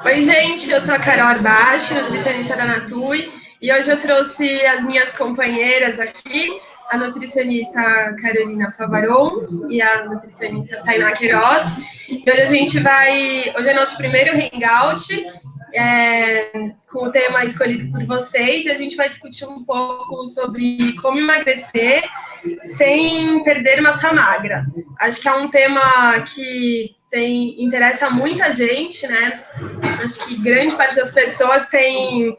Oi, gente, eu sou a Carol Arbache, nutricionista da Natui, e hoje eu trouxe as minhas companheiras aqui, a nutricionista Carolina Favaron e a nutricionista Tainá Queiroz. E hoje é nosso primeiro hangout, com o tema escolhido por vocês, e a gente vai discutir um pouco sobre como emagrecer sem perder massa magra. Acho que é um tema que interessa muita gente, né? Acho que grande parte das pessoas tem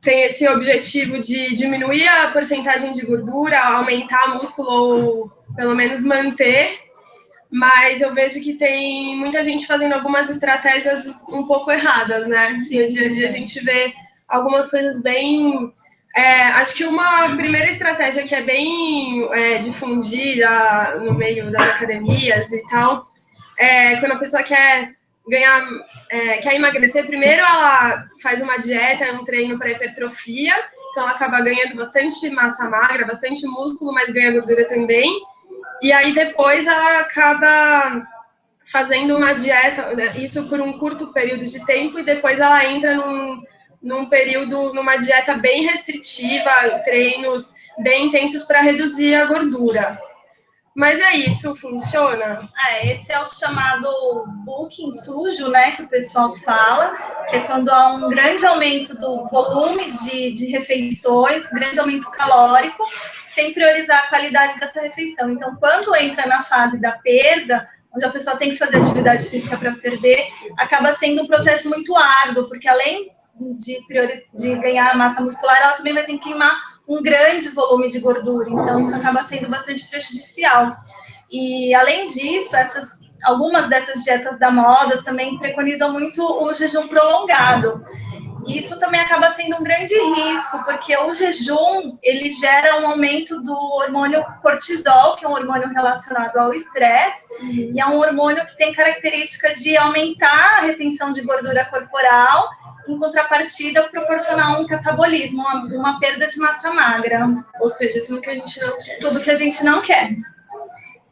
esse objetivo de diminuir a porcentagem de gordura, aumentar músculo ou pelo menos manter, mas eu vejo que tem muita gente fazendo algumas estratégias um pouco erradas, né? Assim, no dia a dia a gente vê algumas coisas bem... acho que uma primeira estratégia que é bem difundida no meio das academias e tal, quando a pessoa quer emagrecer, primeiro ela faz uma dieta, um treino para hipertrofia, então ela acaba ganhando bastante massa magra, bastante músculo, mas ganha gordura também. E aí depois ela acaba fazendo uma dieta, né, isso por um curto período de tempo, e depois ela entra numa dieta bem restritiva, treinos bem intensos para reduzir a gordura. Mas é isso, funciona? Esse é o chamado bulking sujo, né, que o pessoal fala, que é quando há um grande aumento do volume de refeições, grande aumento calórico, sem priorizar a qualidade dessa refeição. Então, quando entra na fase da perda, onde a pessoa tem que fazer atividade física para perder, acaba sendo um processo muito árduo, porque além de ganhar massa muscular, ela também vai ter que queimar um grande volume de gordura, então isso acaba sendo bastante prejudicial. E, além disso, algumas dessas dietas da moda também preconizam muito o jejum prolongado. E isso também acaba sendo um grande risco, porque o jejum, ele gera um aumento do hormônio cortisol, que é um hormônio relacionado ao estresse, e é um hormônio que tem característica de aumentar a retenção de gordura corporal, em contrapartida, proporcionar um catabolismo, uma perda de massa magra. Ou seja, tudo que a gente não quer. Tudo que a gente não quer.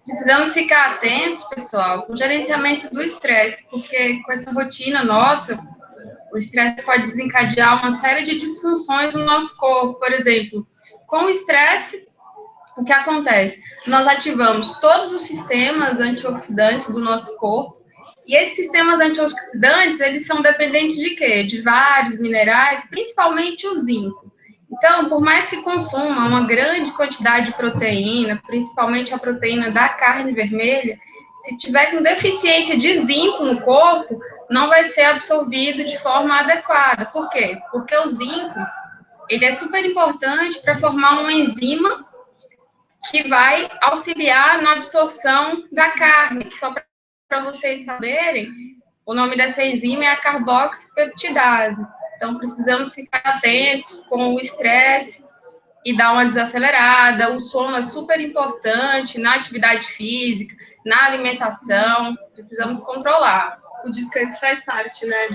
Precisamos ficar atentos, pessoal, com o gerenciamento do estresse, porque com essa rotina nossa, o estresse pode desencadear uma série de disfunções no nosso corpo. Por exemplo, com o estresse, o que acontece? Nós ativamos todos os sistemas antioxidantes do nosso corpo, e esses sistemas antioxidantes, eles são dependentes de quê? De vários minerais, principalmente o zinco. Então, por mais que consuma uma grande quantidade de proteína, principalmente a proteína da carne vermelha, se tiver com deficiência de zinco no corpo, não vai ser absorvido de forma adequada. Por quê? Porque o zinco, ele é super importante para formar uma enzima que vai auxiliar na absorção da carne, que só para vocês saberem, o nome dessa enzima é a carboxipeptidase. Então, precisamos ficar atentos com o estresse e dar uma desacelerada. O sono é super importante na atividade física, na alimentação, precisamos controlar. O descanso faz parte, né,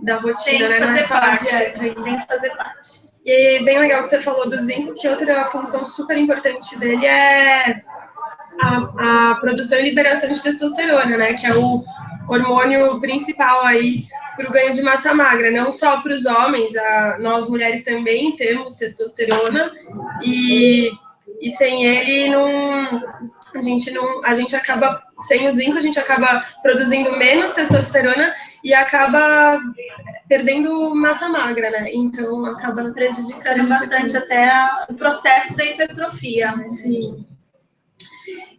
da rotina, né? Tem que fazer parte. E bem legal que você falou do zinco, que outra função super importante dele é a produção e liberação de testosterona, né, que é o hormônio principal aí para o ganho de massa magra, não só para os homens, nós mulheres também temos testosterona, e sem ele a gente acaba, sem o zinco, a gente acaba produzindo menos testosterona e acaba perdendo massa magra, né? Então acaba prejudicando bastante até o processo da hipertrofia. Sim.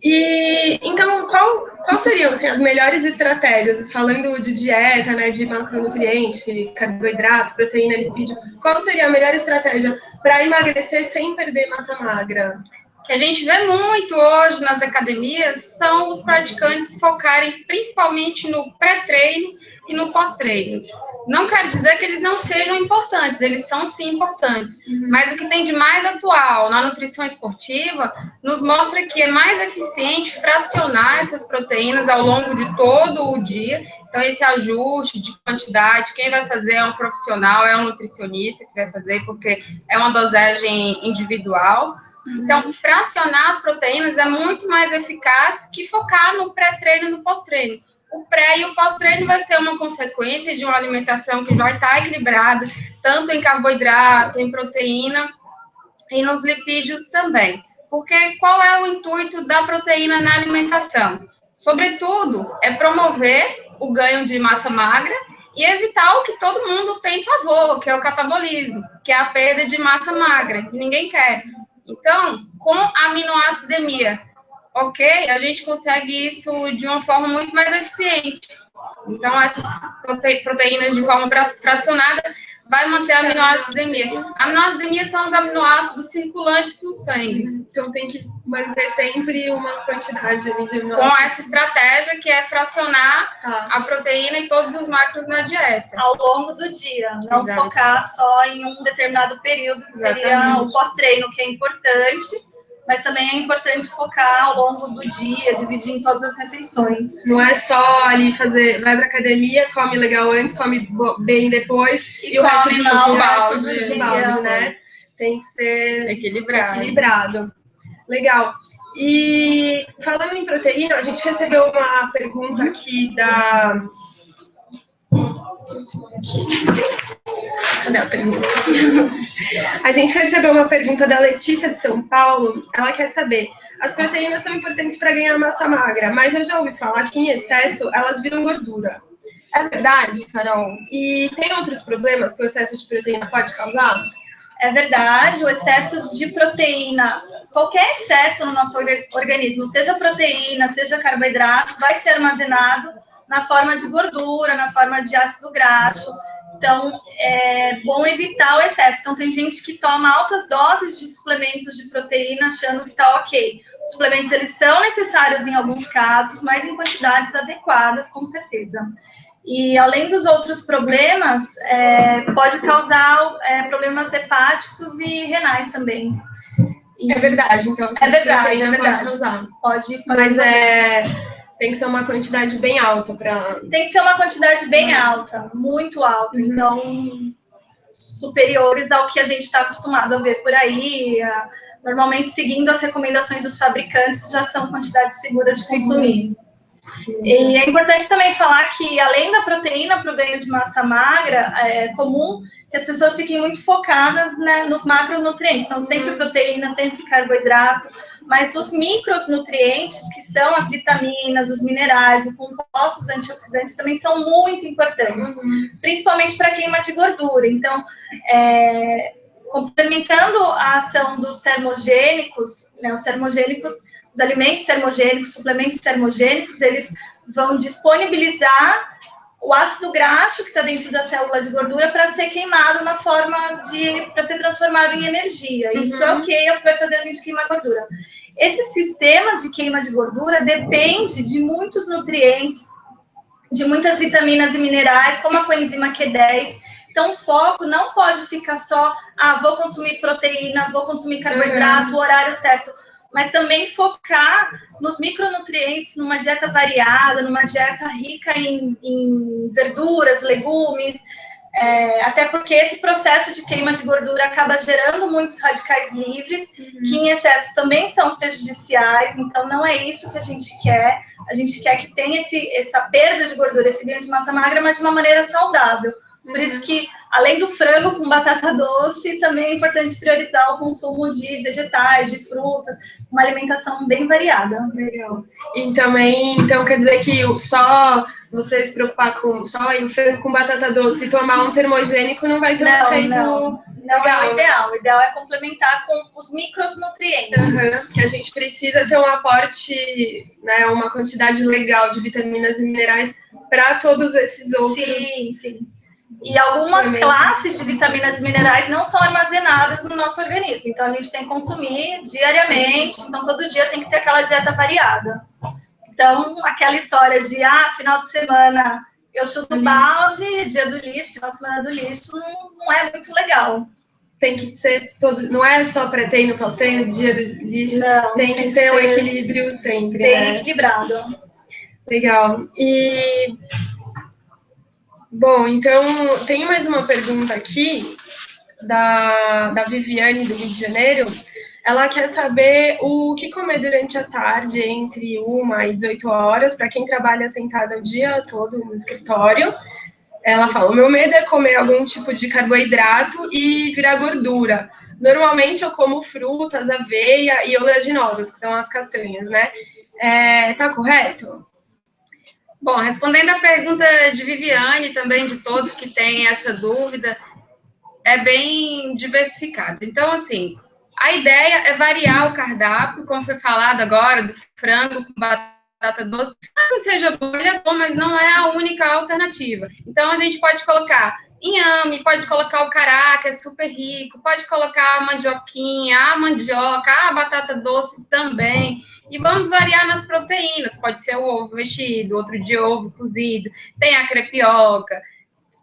E então, qual seriam assim, as melhores estratégias, falando de dieta, né, de macronutriente, carboidrato, proteína, lipídio, qual seria a melhor estratégia para emagrecer sem perder massa magra? Que a gente vê muito hoje nas academias são os praticantes focarem principalmente no pré-treino e no pós-treino. Não quero dizer que eles não sejam importantes, eles são sim importantes, mas o que tem de mais atual na nutrição esportiva nos mostra que é mais eficiente fracionar essas proteínas ao longo de todo o dia. Então, esse ajuste de quantidade, quem vai fazer é um profissional, é um nutricionista que vai fazer, porque é uma dosagem individual. Então, fracionar as proteínas é muito mais eficaz que focar no pré-treino e no pós-treino. o pré e o pós-treino vai ser uma consequência de uma alimentação que vai estar equilibrada, tanto em carboidrato, em proteína e nos lipídios também. Porque qual é o intuito da proteína na alimentação? Sobretudo, é promover o ganho de massa magra e evitar o que todo mundo tem pavor, que é o catabolismo, que é a perda de massa magra, que ninguém quer. Então, com a aminoacidemia, ok, a gente consegue isso de uma forma muito mais eficiente. Então, essas proteínas de forma fracionada vai manter a aminoacidemia. A aminoacidemia são os aminoácidos circulantes no sangue. Então, tem que manter sempre uma quantidade ali de aminoácidos. Com essa estratégia que é fracionar a proteína e todos os macros na dieta. Ao longo do dia, não focar só em um determinado período, que seria o pós-treino, que é importante, mas também é importante focar ao longo do dia, dividir em todas as refeições. Não é só ali fazer, vai pra academia, come legal antes, come bem depois, e o resto do dia, né? Tem que ser equilibrado. Legal. E falando em proteína, a gente recebeu uma pergunta aqui da... Cadê a pergunta? A gente recebeu uma pergunta da Letícia de São Paulo. Ela quer saber: as proteínas são importantes para ganhar massa magra, mas eu já ouvi falar que em excesso elas viram gordura. É verdade, Carol? E tem outros problemas que o excesso de proteína pode causar? É verdade, o excesso de proteína, qualquer excesso no nosso organismo, seja proteína, seja carboidrato, vai ser armazenado na forma de gordura, na forma de ácido graxo. Então, é bom evitar o excesso. Então, tem gente que toma altas doses de suplementos de proteína achando que está ok. Os suplementos, eles são necessários em alguns casos, mas em quantidades adequadas, com certeza. E, além dos outros problemas, pode causar problemas hepáticos e renais também. É verdade, então. É verdade. Pode causar. Pode, mas tem que ser uma quantidade bem alta para... Tem que ser uma quantidade bem alta, muito alta. Então, superiores ao que a gente está acostumado a ver por aí. Normalmente, seguindo as recomendações dos fabricantes, já são quantidades seguras de consumir. E é importante também falar que, além da proteína para o ganho de massa magra, é comum que as pessoas fiquem muito focadas, né, nos macronutrientes. Então, sempre proteína, sempre carboidrato. Mas os micronutrientes, que são as vitaminas, os minerais, os compostos antioxidantes, também são muito importantes, principalmente para queima de gordura. Então, complementando a ação dos termogênicos, né, os alimentos termogênicos, suplementos termogênicos, eles vão disponibilizar o ácido graxo que está dentro da célula de gordura para ser queimado para ser transformado em energia. Isso é o que vai fazer a gente queimar gordura. Esse sistema de queima de gordura depende de muitos nutrientes, de muitas vitaminas e minerais, como a coenzima Q10. Então, o foco não pode ficar só, vou consumir proteína, vou consumir carboidrato, o horário certo, mas também focar nos micronutrientes, numa dieta variada, numa dieta rica em verduras, legumes, até porque esse processo de queima de gordura acaba gerando muitos radicais livres, que em excesso também são prejudiciais, então não é isso que a gente quer. A gente quer que tenha essa perda de gordura, esse ganho de massa magra, mas de uma maneira saudável. Por isso que, além do frango com batata doce, também é importante priorizar o consumo de vegetais, de frutas, uma alimentação bem variada. Legal. E também, então, quer dizer que só você se preocupar com só o frango com batata doce e tomar um termogênico não vai ter um efeito... Não é o ideal. O ideal é complementar com os micronutrientes. Que a gente precisa ter um aporte, né, uma quantidade legal de vitaminas e minerais para todos esses outros... Sim. E algumas classes de vitaminas e minerais não são armazenadas no nosso organismo. Então, a gente tem que consumir diariamente. Então, todo dia tem que ter aquela dieta variada. Então, aquela história de, final de semana eu chuto balde, dia do lixo, final de semana do lixo, não é muito legal. Tem que ser não é só pré-treino, pós-treino, dia do lixo. Não, tem que ser um equilíbrio sempre. Bem equilibrado. Legal. E... Bom, então, tem mais uma pergunta aqui, da Viviane, do Rio de Janeiro. ela quer saber o que comer durante a tarde, entre 1 e 18 horas, para quem trabalha sentada o dia todo no escritório. Ela fala, o meu medo é comer algum tipo de carboidrato e virar gordura. Normalmente eu como frutas, aveia e oleaginosas, que são as castanhas, né? Tá correto? Bom, respondendo a pergunta de Viviane, também de todos que têm essa dúvida, é bem diversificado. Então, assim, a ideia é variar o cardápio, como foi falado agora, do frango com batata doce. Não seja bom, ele é bom, mas não é a única alternativa. Então, a gente pode colocar inhame, pode colocar o cará, que é super rico, pode colocar a mandioquinha, a mandioca, a batata doce também. E vamos variar nas proteínas. Pode ser o ovo mexido, outro dia ovo cozido, tem a crepioca,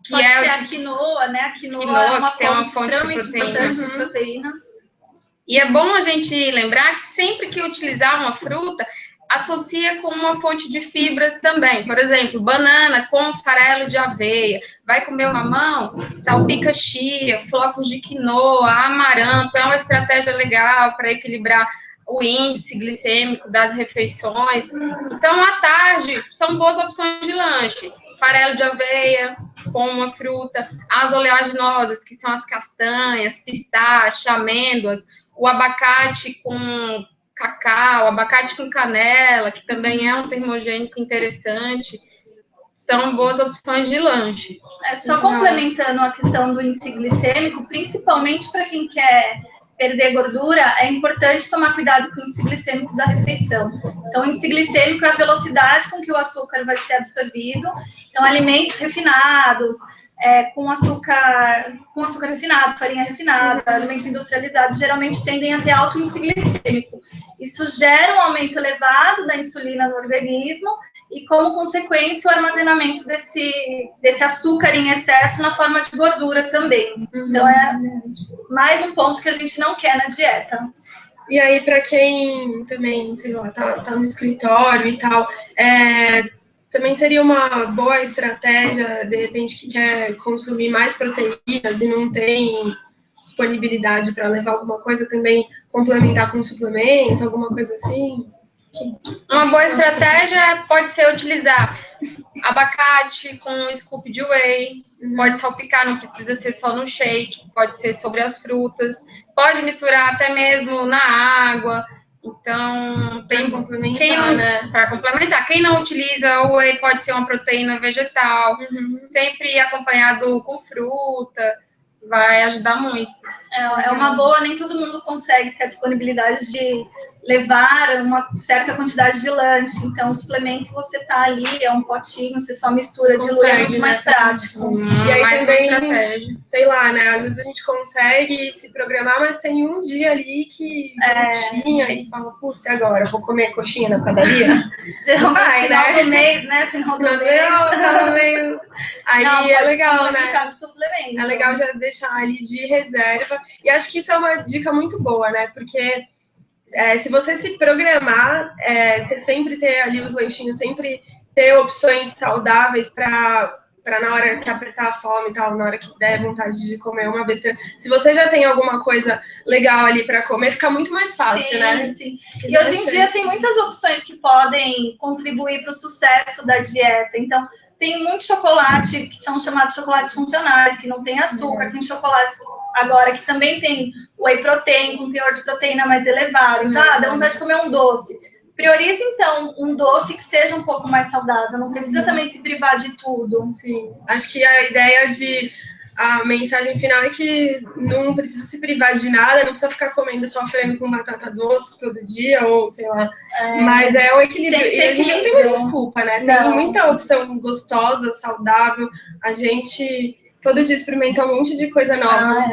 que pode é ser a quinoa, né? A quinoa é uma fonte extremamente importante de proteína. E é bom a gente lembrar que sempre que utilizar uma fruta, associa com uma fonte de fibras também. Por exemplo, banana com farelo de aveia. Vai comer o mamão? Salpica chia, flocos de quinoa, amaranto. É uma estratégia legal para equilibrar o índice glicêmico das refeições. Então, à tarde, são boas opções de lanche. Farelo de aveia com uma fruta, as oleaginosas, que são as castanhas, pistache, amêndoas, o abacate com cacau, abacate com canela, que também é um termogênico interessante, são boas opções de lanche. Só complementando a questão do índice glicêmico, principalmente para quem quer perder gordura, é importante tomar cuidado com o índice glicêmico da refeição. Então, o índice glicêmico é a velocidade com que o açúcar vai ser absorvido. Então, alimentos refinados, com açúcar refinado, farinha refinada, alimentos industrializados, geralmente tendem a ter alto índice glicêmico. Isso gera um aumento elevado da insulina no organismo e, como consequência, o armazenamento desse açúcar em excesso na forma de gordura também. Então, é mais um ponto que a gente não quer na dieta. E aí, para quem também, sei lá, tá no escritório e tal, também seria uma boa estratégia, de repente, que quer consumir mais proteínas e não tem disponibilidade para levar alguma coisa, também complementar com um suplemento, alguma coisa assim? Uma boa estratégia pode ser utilizar abacate com um scoop de whey, pode salpicar, não precisa ser só no shake, pode ser sobre as frutas, pode misturar até mesmo na água. Então, tem para complementar. Quem não utiliza o whey pode ser uma proteína vegetal, sempre acompanhado com fruta, vai ajudar muito. É uma boa, nem todo mundo consegue ter a disponibilidade de levar uma certa quantidade de lanche. Então, o suplemento você tá ali, é um potinho, você só mistura, dilui, é muito mais prático. E aí mais também, sei lá, né, às vezes a gente consegue se programar, mas tem um dia ali que não tinha, e fala, putz, agora eu vou comer coxinha na padaria? Geralmente, final do mês, né? Final do mês. Aí não, é legal, né? Suplemento. É legal já deixar ali de reserva. E acho que isso é uma dica muito boa, né? Porque se você se programar, sempre ter ali os lanchinhos, sempre ter opções saudáveis para na hora que apertar a fome e tal, na hora que der vontade de comer uma besteira. Se você já tem alguma coisa legal ali para comer, fica muito mais fácil, né? Sim. E hoje em dia tem muitas opções que podem contribuir para o sucesso da dieta. Então, tem muito chocolate que são chamados chocolates funcionais, que não tem açúcar. Tem chocolates agora que também tem whey protein, com teor de proteína mais elevado. Então, dá vontade de comer um doce. Priorize, então, um doce que seja um pouco mais saudável. Não precisa também se privar de tudo. Sim. Acho que a ideia a mensagem final é que não precisa se privar de nada, não precisa ficar comendo só frango com batata doce todo dia, ou sei lá. Mas é o equilíbrio. E a gente não tem uma desculpa, né? Tem muita opção gostosa, saudável. A gente todo dia experimenta um monte de coisa nova.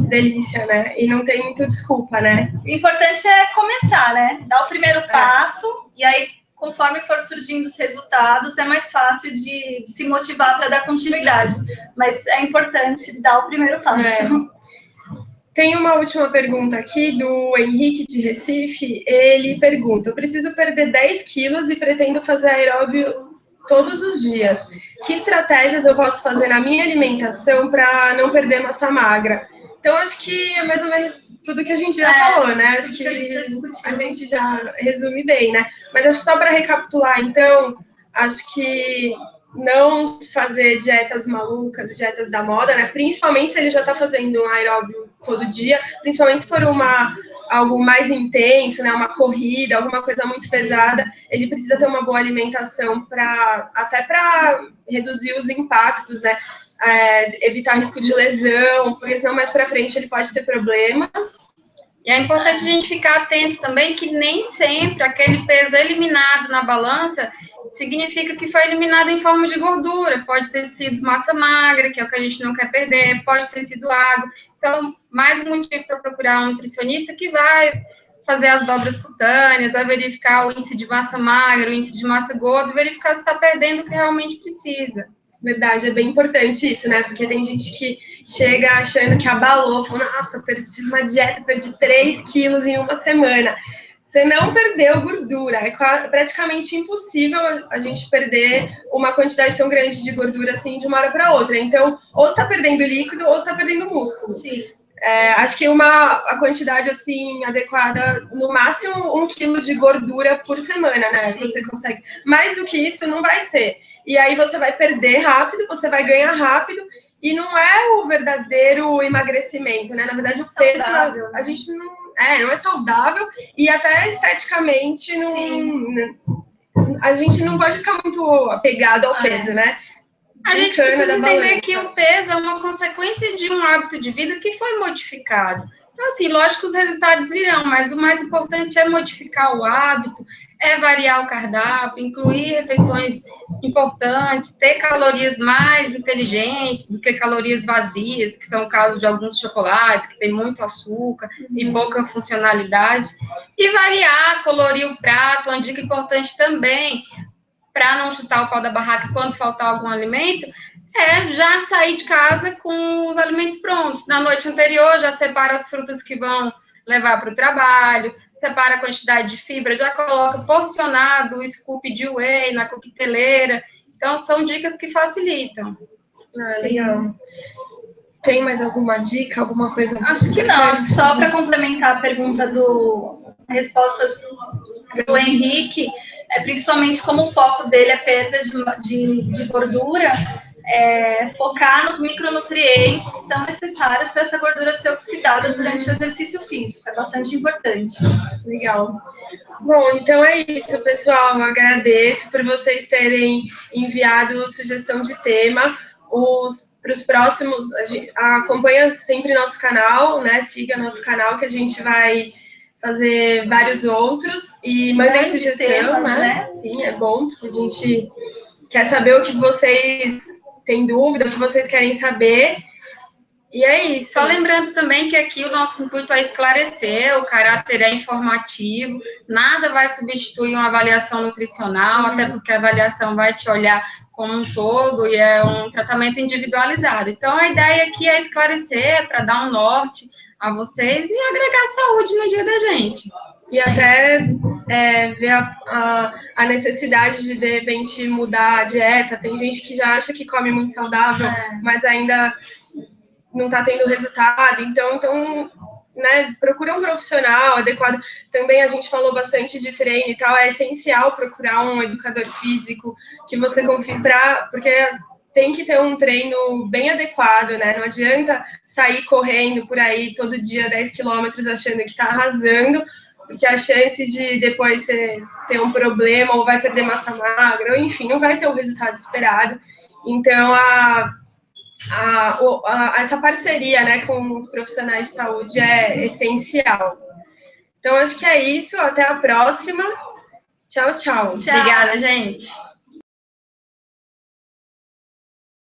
Delícia, né? E não tem muita desculpa, né? O importante é começar, né? Dar o primeiro passo, e aí, conforme for surgindo os resultados, é mais fácil de se motivar para dar continuidade. Mas é importante dar o primeiro passo. Tem uma última pergunta aqui do Henrique de Recife. Ele pergunta: eu preciso perder 10 quilos e pretendo fazer aeróbio todos os dias. Que estratégias eu posso fazer na minha alimentação para não perder massa magra? Então, acho que é mais ou menos tudo que a gente já falou, né? Acho que a gente já resume bem, né? Mas acho que só para recapitular, então, acho que não fazer dietas malucas, dietas da moda, né? Principalmente se ele já está fazendo um aeróbio todo dia, principalmente se for algo mais intenso, né? Uma corrida, alguma coisa muito pesada, ele precisa ter uma boa alimentação até para reduzir os impactos, né? Evitar risco de lesão, porque senão mais para frente ele pode ter problemas. E é importante a gente ficar atento também que nem sempre aquele peso eliminado na balança significa que foi eliminado em forma de gordura. Pode ter sido massa magra, que é o que a gente não quer perder, pode ter sido água. Então, mais um motivo para procurar um nutricionista que vai fazer as dobras cutâneas, vai verificar o índice de massa magra, o índice de massa gorda, e verificar se está perdendo o que realmente precisa. Verdade, é bem importante isso, né? Porque tem gente que chega achando que abalou, falando, nossa, fiz uma dieta, perdi 3 quilos em uma semana. Você não perdeu gordura, é praticamente impossível a gente perder uma quantidade tão grande de gordura assim de uma hora para outra. Então, ou você está perdendo líquido ou você está perdendo músculo. Sim. Acho que a quantidade assim adequada, no máximo 1 quilo de gordura por semana, né? Sim. Você consegue. Mais do que isso não vai ser. E aí você vai perder rápido, você vai ganhar rápido, e não é o verdadeiro emagrecimento, né? Na verdade, o peso, a gente não é saudável, e até esteticamente a gente não pode ficar muito apegado ao peso, né? A gente precisa entender que o peso é uma consequência de um hábito de vida que foi modificado. Então, assim, lógico que os resultados virão, mas o mais importante é modificar o hábito, é variar o cardápio, incluir refeições importantes, ter calorias mais inteligentes do que calorias vazias, que são o caso de alguns chocolates, que tem muito açúcar e pouca funcionalidade. E variar, colorir o prato, uma dica importante também, para não chutar o pau da barraca quando faltar algum alimento, já sair de casa com os alimentos prontos. Na noite anterior, já separa as frutas que vão levar para o trabalho, separa a quantidade de fibra, já coloca porcionado o scoop de whey na coqueteleira. Então, são dicas que facilitam. Legal. Tem mais alguma dica, alguma coisa? Acho que não. Acho que só para complementar a pergunta a resposta do Henrique, principalmente como o foco dele é perda de gordura, focar nos micronutrientes que são necessários para essa gordura ser oxidada durante o exercício físico. É bastante importante. Legal. Bom, então é isso, pessoal. Eu agradeço por vocês terem enviado sugestão de tema. Para os próximos, acompanha sempre nosso canal, né? Siga nosso canal que a gente vai fazer vários outros e mandem sugestão, temas, né? Sim, é bom. A gente quer saber o que vocês têm dúvida, o que vocês querem saber. E é isso. Só lembrando também que aqui o nosso intuito é esclarecer, o caráter é informativo, nada vai substituir uma avaliação nutricional, até porque a avaliação vai te olhar como um todo e é um tratamento individualizado. Então, a ideia aqui é esclarecer, para dar um norte a vocês e agregar saúde no dia da gente. E até ver a necessidade de repente, mudar a dieta. Tem gente que já acha que come muito saudável, mas ainda não está tendo resultado. Então né, procura um profissional adequado. Também a gente falou bastante de treino e tal. É essencial procurar um educador físico que você confie porque tem que ter um treino bem adequado, né? Não adianta sair correndo por aí todo dia 10 quilômetros achando que está arrasando, porque a chance de depois você ter um problema ou vai perder massa magra, ou enfim, não vai ter o resultado esperado. Então, essa parceria, né, com os profissionais de saúde é essencial. Então, acho que é isso. Até a próxima. Tchau, tchau. Obrigada, gente.